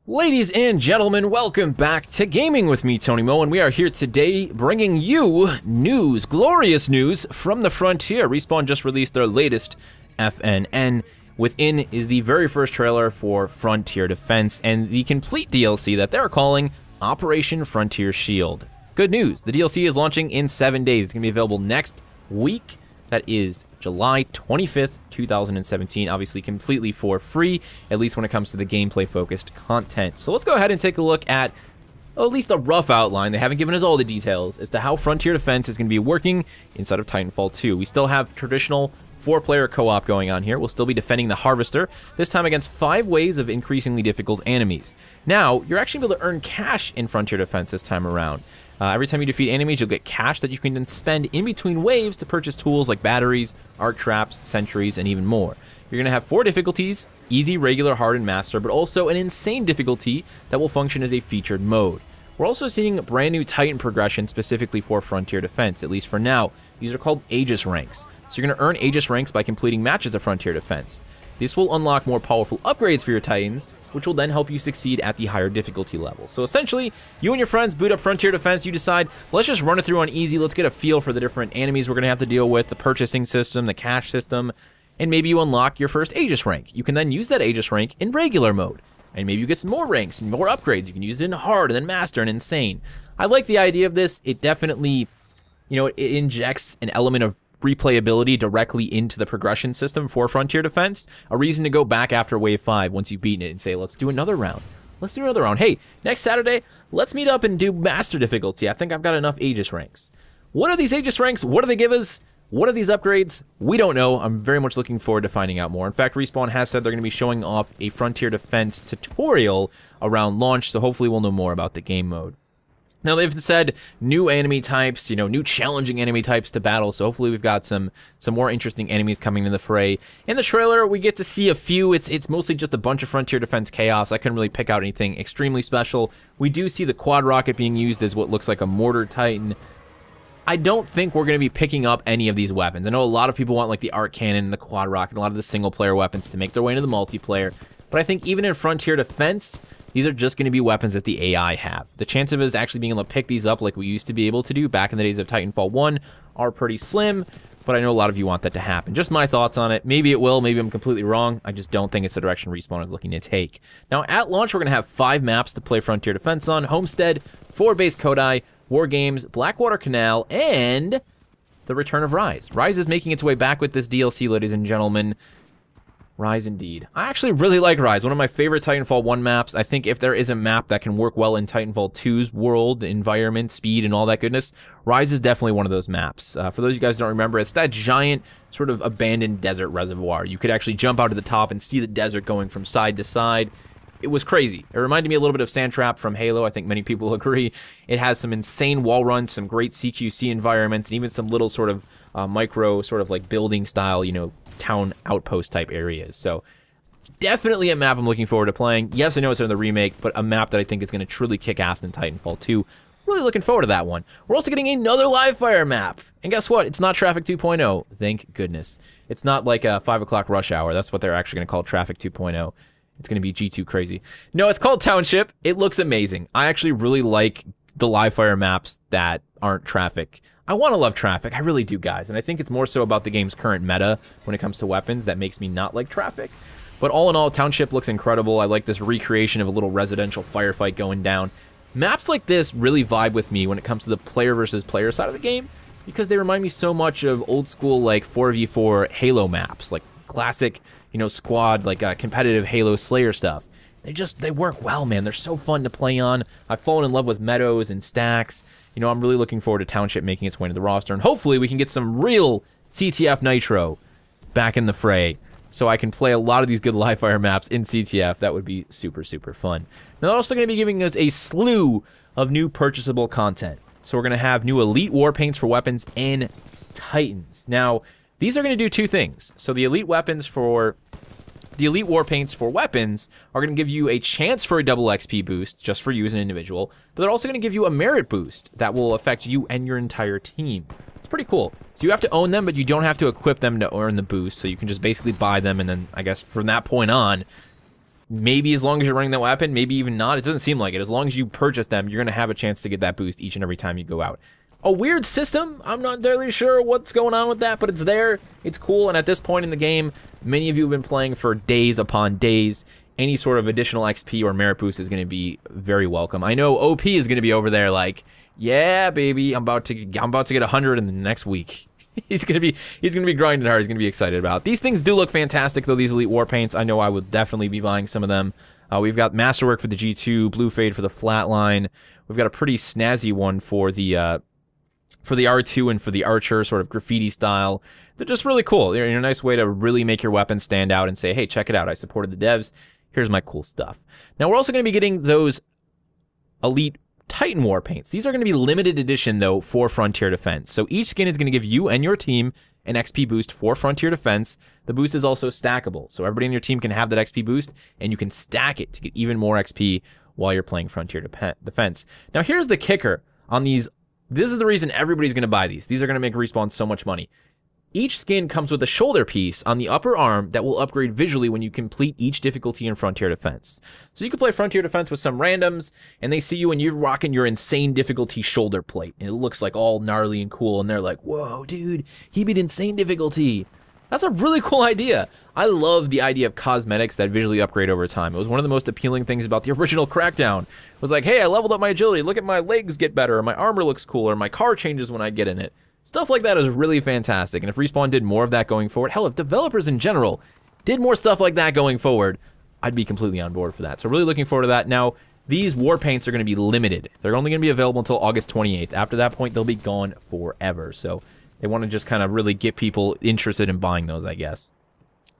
Ladies and gentlemen, welcome back to Gaming with me, Tony Mo, and we are here today bringing you news, glorious news from the Frontier. Respawn just released their latest FNN. Within is the very first trailer for Frontier Defense and the complete DLC that they're calling Operation Frontier Shield. Good news, the DLC is launching in 7 days. It's going to be available next week. That is July 25th, 2017, obviously completely for free, at least when it comes to the gameplay-focused content. So let's go ahead and take a look at least a rough outline. They haven't given us all the details as to how Frontier Defense is going to be working inside of Titanfall 2. We still have traditional 4-player co-op going on here. We'll still be defending the Harvester, this time against 5 waves of increasingly difficult enemies. Now, you're actually able to earn cash in Frontier Defense this time around. Every time you defeat enemies, you'll get cash that you can then spend in between waves to purchase tools like batteries, arc traps, sentries, and even more. You're going to have 4 difficulties: easy, regular, hard, and master, but also an insane difficulty that will function as a featured mode. We're also seeing brand new Titan progression specifically for Frontier Defense, at least for now. These are called Aegis Ranks. So you're going to earn Aegis Ranks by completing matches of Frontier Defense. This will unlock more powerful upgrades for your Titans, which will then help you succeed at the higher difficulty level. So essentially, you and your friends boot up Frontier Defense, you decide, let's just run it through on easy, let's get a feel for the different enemies we're going to have to deal with, the purchasing system, the cash system, and maybe you unlock your first Aegis rank. You can then use that Aegis rank in regular mode, and maybe you get some more ranks and more upgrades. You can use it in hard and then master and insane. I like the idea of this. It definitely, it injects an element of replayability directly into the progression system for Frontier Defense. A reason to go back after Wave 5 once you've beaten it and say, let's do another round. Let's do another round. Hey, next Saturday, let's meet up and do Master difficulty. I think I've got enough Aegis ranks. What are these Aegis ranks? What do they give us? What are these upgrades? We don't know. I'm very much looking forward to finding out more. In fact, Respawn has said they're going to be showing off a Frontier Defense tutorial around launch, so hopefully we'll know more about the game mode. Now, they've said new enemy types, new challenging enemy types to battle, so hopefully we've got some more interesting enemies coming in the fray. In the trailer, we get to see a few. It's mostly just a bunch of Frontier Defense chaos. I couldn't really pick out anything extremely special. We do see the quad rocket being used as what looks like a mortar titan. I don't think we're going to be picking up any of these weapons. I know a lot of people want like the arc cannon and the quad rocket and a lot of the single-player weapons to make their way into the multiplayer. But I think even in Frontier Defense, these are just going to be weapons that the AI have. The chance of us actually being able to pick these up like we used to be able to do back in the days of Titanfall 1 are pretty slim, but I know a lot of you want that to happen. Just my thoughts on it. Maybe it will, maybe I'm completely wrong. I just don't think it's the direction Respawn is looking to take. Now, at launch, we're going to have 5 maps to play Frontier Defense on: Homestead, 4 Base Kodai, War Games, Blackwater Canal, and the return of Rise. Rise is making its way back with this DLC, ladies and gentlemen. Rise indeed. I actually really like Rise, one of my favorite Titanfall 1 maps. I think if there is a map that can work well in Titanfall 2's world, environment, speed, and all that goodness, Rise is definitely one of those maps. For those of you guys who don't remember, it's that giant sort of abandoned desert reservoir. You could actually jump out to the top and see the desert going from side to side. It was crazy. It reminded me a little bit of Sandtrap from Halo. I think many people will agree. It has some insane wall runs, some great CQC environments, and even some little sort of micro sort of like building style, town outpost type areas. So definitely a map I'm looking forward to playing. Yes, I know it's in the remake, but a map that I think is going to truly kick ass in Titanfall 2. Really looking forward to that one. We're also getting another live fire map. And guess what? It's not Traffic 2.0. Thank goodness. It's not like a 5 o'clock rush hour. That's what they're actually going to call Traffic 2.0. It's going to be G2 crazy. No, it's called Township. It looks amazing. I actually really like the live fire maps that aren't Traffic. I want to love Traffic. I really do, guys. And I think it's more so about the game's current meta when it comes to weapons that makes me not like Traffic. But all in all, Township looks incredible. I like this recreation of a little residential firefight going down. Maps like this really vibe with me when it comes to the player versus player side of the game, because they remind me so much of old school like 4v4 Halo maps, like classic, squad, like competitive Halo Slayer stuff. They work well, man. They're so fun to play on. I've fallen in love with Meadows and Stacks. I'm really looking forward to Township making its way into the roster, and hopefully we can get some real CTF Nitro back in the fray, so I can play a lot of these good live fire maps in CTF. That would be super, super fun. Now, they're also going to be giving us a slew of new purchasable content. So we're going to have new Elite War Paints for weapons and Titans. Now, these are going to do 2 things. So the Elite War Paints for weapons are going to give you a chance for a double XP boost, just for you as an individual, but they're also going to give you a merit boost that will affect you and your entire team. pretty cool. So you have to own them, but you don't have to equip them to earn the boost. So you can just basically buy them, and then I guess from that point on, maybe as long as you're running that weapon, maybe even not. It doesn't seem like it. As long as you purchase them, you're going to have a chance to get that boost each and every time you go out. A weird system. I'm not entirely sure what's going on with that, but it's there. It's cool, and at this point in the game, many of you have been playing for days upon days. Any sort of additional XP or merit boost is going to be very welcome. I know OP is going to be over there like, yeah, baby, I'm about to get 100 in the next week. He's gonna be grinding hard. He's gonna be excited about it. These things do look fantastic though. These elite war paints. I know I would definitely be buying some of them. We've got Masterwork for the G2, Blue Fade for the Flatline. We've got a pretty snazzy one for the R2 and for the Archer, sort of graffiti style. They're just really cool. They're a nice way to really make your weapon stand out and say, hey, check it out. I supported the devs. Here's my cool stuff. Now we're also going to be getting those elite Titan war paints. These are going to be limited edition though for Frontier Defense. So each skin is going to give you and your team an XP boost for Frontier Defense. The boost is also stackable. So everybody in your team can have that XP boost and you can stack it to get even more XP while you're playing Frontier Defense. Now here's the kicker on these. This is the reason everybody's going to buy these. These are going to make Respawn so much money. Each skin comes with a shoulder piece on the upper arm that will upgrade visually when you complete each difficulty in Frontier Defense. So you can play Frontier Defense with some randoms, and they see you and you're rocking your insane difficulty shoulder plate, and it looks like all gnarly and cool, and they're like, whoa, dude, he beat insane difficulty. That's a really cool idea. I love the idea of cosmetics that visually upgrade over time. It was one of the most appealing things about the original Crackdown. It was like, hey, I leveled up my agility, look at my legs get better, or my armor looks cooler, my car changes when I get in it. Stuff like that is really fantastic, and if Respawn did more of that going forward, hell, if developers in general did more stuff like that going forward, I'd be completely on board for that. So really looking forward to that. Now, these war paints are going to be limited. They're only going to be available until August 28th. After that point, they'll be gone forever. So they want to just kind of really get people interested in buying those, I guess.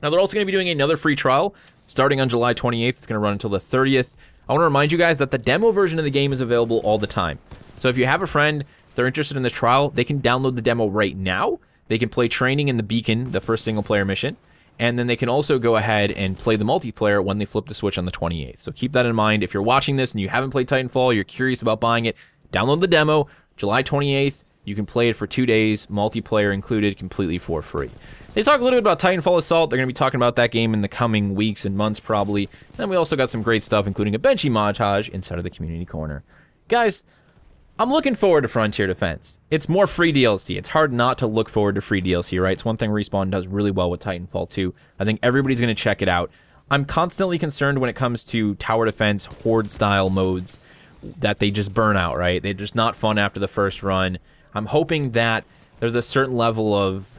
Now, they're also going to be doing another free trial starting on July 28th. It's going to run until the 30th. I want to remind you guys that the demo version of the game is available all the time. So if you have a friend, they're interested in this trial, they can download the demo right now. They can play Training in the Beacon, the first single-player mission, and then they can also go ahead and play the multiplayer when they flip the switch on the 28th. So keep that in mind. If you're watching this and you haven't played Titanfall, you're curious about buying it, download the demo, July 28th. You can play it for 2 days, multiplayer included, completely for free. They talk a little bit about Titanfall Assault. They're going to be talking about that game in the coming weeks and months, probably. And we also got some great stuff, including a Benchy montage inside of the community corner. Guys, I'm looking forward to Frontier Defense. It's more free DLC. It's hard not to look forward to free DLC, right? It's one thing Respawn does really well with Titanfall 2. I think everybody's going to check it out. I'm constantly concerned when it comes to tower defense, horde-style modes, that they just burn out, right? They're just not fun after the first run. I'm hoping that there's a certain level of,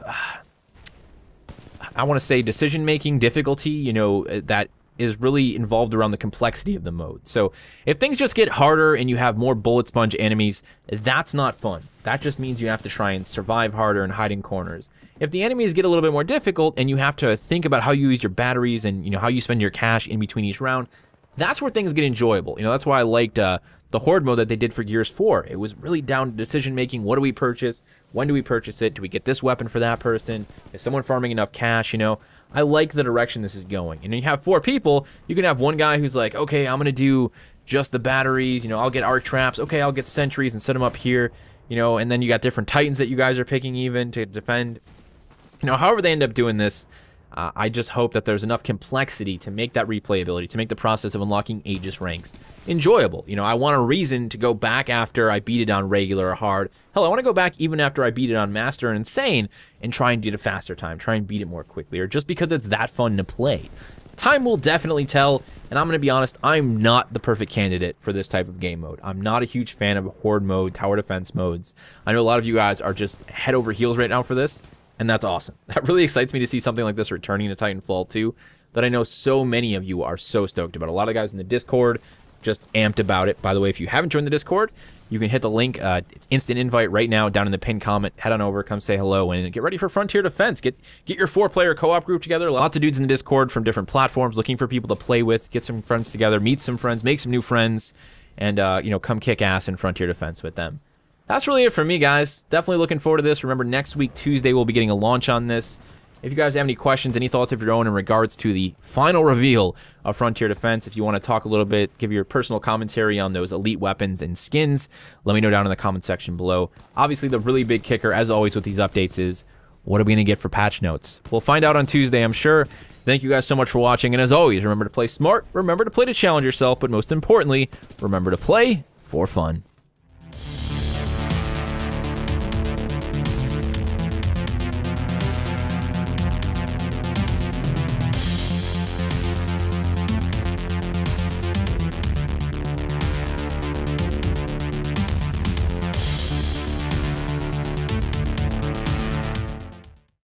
I want to say, decision-making difficulty, you know, that is really involved around the complexity of the mode. So if things just get harder and you have more bullet sponge enemies, that's not fun. That just means you have to try and survive harder and hide in corners. If the enemies get a little bit more difficult and you have to think about how you use your batteries and, you know, how you spend your cash in between each round, that's where things get enjoyable. You know, that's why I liked the Horde mode that they did for Gears 4. It was really down to decision making. What do we purchase? When do we purchase it? Do we get this weapon for that person? Is someone farming enough cash, you know? I like the direction this is going. And you have 4 people, you can have one guy who's like, okay, I'm going to do just the batteries, you know, I'll get arc traps, okay, I'll get sentries and set them up here, you know, and then you got different Titans that you guys are picking even to defend. You know, however they end up doing this, I just hope that there's enough complexity to make that replayability, to make the process of unlocking Aegis ranks enjoyable. You know, I want a reason to go back after I beat it on regular or hard. Hell, I want to go back even after I beat it on Master and Insane and try and get a faster time, try and beat it more quickly, or just because it's that fun to play. Time will definitely tell, and I'm going to be honest, I'm not the perfect candidate for this type of game mode. I'm not a huge fan of horde mode, tower defense modes. I know a lot of you guys are just head over heels right now for this, and that's awesome. That really excites me to see something like this returning to Titanfall 2 that I know so many of you are so stoked about. A lot of guys in the Discord just amped about it. By the way, if you haven't joined the Discord, you can hit the link. It's instant invite right now down in the pinned comment. Head on over, come say hello, and get ready for Frontier Defense. Get your 4-player co-op group together. Lots of dudes in the Discord from different platforms looking for people to play with. Get some friends together, meet some friends, make some new friends, and you know, come kick ass in Frontier Defense with them. That's really it for me, guys. Definitely looking forward to this. Remember, next week, Tuesday, we'll be getting a launch on this. If you guys have any questions, any thoughts of your own in regards to the final reveal of Frontier Defense, if you want to talk a little bit, give your personal commentary on those elite weapons and skins, let me know down in the comment section below. Obviously, the really big kicker, as always with these updates, is what are we going to get for patch notes? We'll find out on Tuesday, I'm sure. Thank you guys so much for watching, and as always, remember to play smart, remember to play to challenge yourself, but most importantly, remember to play for fun.